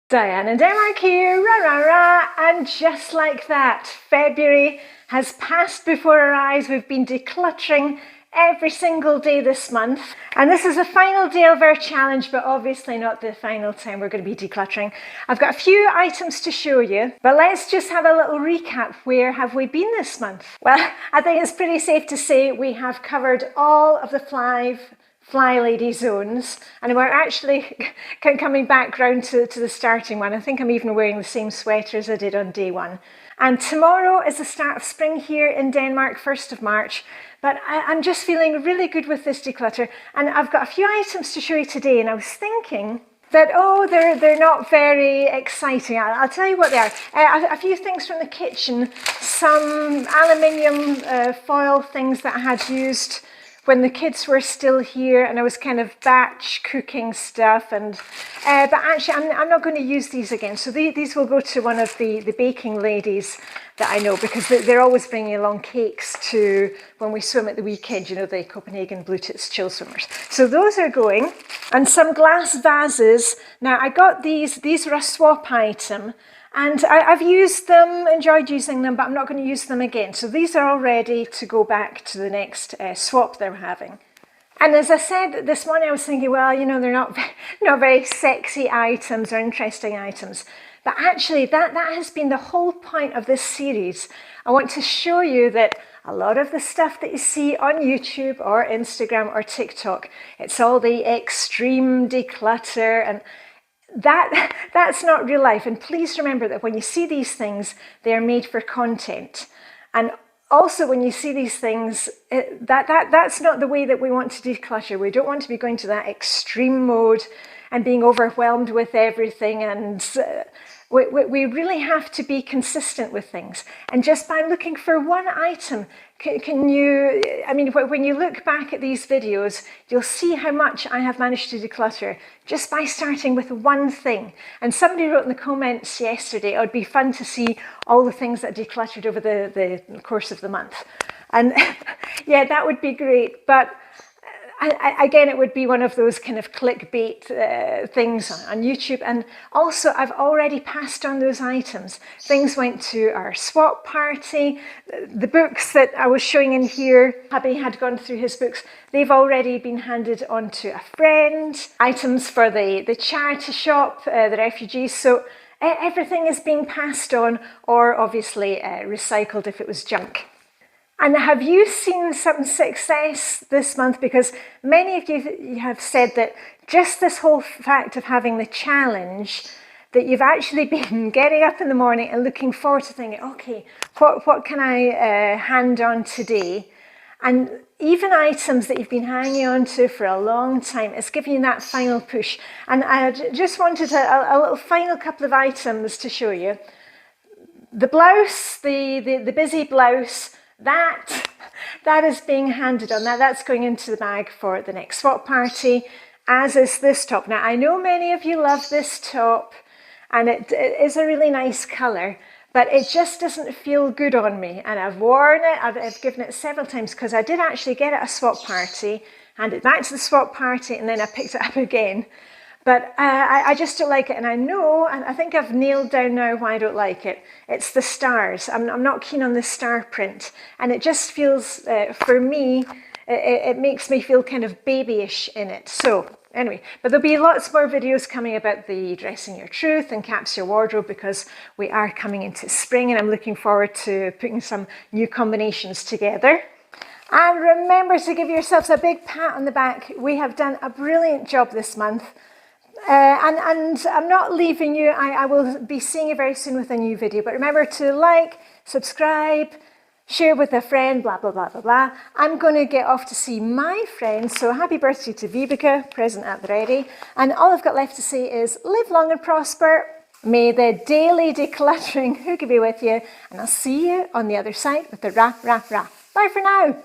Diane in Denmark here, rah rah rah, and just like that, February has passed before our eyes. We've been decluttering every single day this month, and this is the final day of our challenge, but obviously not the final time we're going to be decluttering. I've got a few items to show you, but let's just have a little recap. Where have we been this month? Well, I think it's pretty safe to say we have covered all of the Flylady zones, and we're actually coming back round to the starting one. I think I'm even wearing the same sweater as I did on day one. And tomorrow is the start of spring here in Denmark, 1st of March. But I'm just feeling really good with this declutter. And I've got a few items to show you today, and I was thinking that, they're not very exciting. I'll tell you what they are. A few things from the kitchen, some aluminium foil things that I had used when the kids were still here, and I was kind of batch cooking stuff, and but actually I'm not going to use these again. So these will go to one of the baking ladies that I know, because they're always bringing along cakes to when we swim at the weekend, you know, the Copenhagen Blue Tits chill swimmers. So those are going, and some glass vases. Now I got these were a swap item, and I've used them, enjoyed using them, but I'm not going to use them again. So these are all ready to go back to the next swap they're having. And as I said this morning, I was thinking, well, you know, they're not very sexy items or interesting items. But actually, that has been the whole point of this series. I want to show you that a lot of the stuff that you see on YouTube or Instagram or TikTok, it's all the extreme declutter, and that's not real life. And please remember that when you see these things, they are made for content. And also when you see these things, that's not the way that we want to declutter. We don't want to be going to that extreme mode and being overwhelmed with everything. And we really have to be consistent with things. And just by looking for one item, can you, I mean, when you look back at these videos, you'll see how much I have managed to declutter just by starting with one thing. And somebody wrote in the comments yesterday, it would be fun to see all the things that I decluttered over the course of the month. And yeah, that would be great. But again, it would be one of those kind of clickbait things on YouTube. And also, I've already passed on those items. Things went to our swap party. The books that I was showing in here, hubby had gone through his books. They've already been handed on to a friend. Items for the charity shop, the refugees. So everything is being passed on, or obviously recycled if it was junk. And have you seen some success this month? Because many of you have said that just this whole fact of having the challenge, that you've actually been getting up in the morning and looking forward to thinking, okay, what can I hand on today? And even items that you've been hanging on to for a long time, it's giving you that final push. And I just wanted a little final couple of items to show you. The blouse, the busy blouse, that is being handed on. Now that's going into the bag for the next swap party, as is this top. Now I know many of you love this top, and it is a really nice colour, but it just doesn't feel good on me. And I've worn it, I've given it several times, because I did actually get it at a swap party, handed it back to the swap party, and then I picked it up again. But I just don't like it, and I know, and I think I've nailed down now why I don't like it. It's the stars. I'm not keen on the star print, and it just feels, for me, it makes me feel kind of babyish in it. So anyway, but there'll be lots more videos coming about the Dressing Your Truth and Caps Your Wardrobe, because we are coming into spring, and I'm looking forward to putting some new combinations together. And remember to give yourselves a big pat on the back. We have done a brilliant job this month. And I'm not leaving you. I will be seeing you very soon with a new video. But remember to like, subscribe, share with a friend, blah, blah, blah, blah, blah. I'm going to get off to see my friends. So happy birthday to Vibeke, present at the ready. And all I've got left to say is live long and prosper. May the daily decluttering hygge be with you. And I'll see you on the other side with the rah, rah, rah. Bye for now.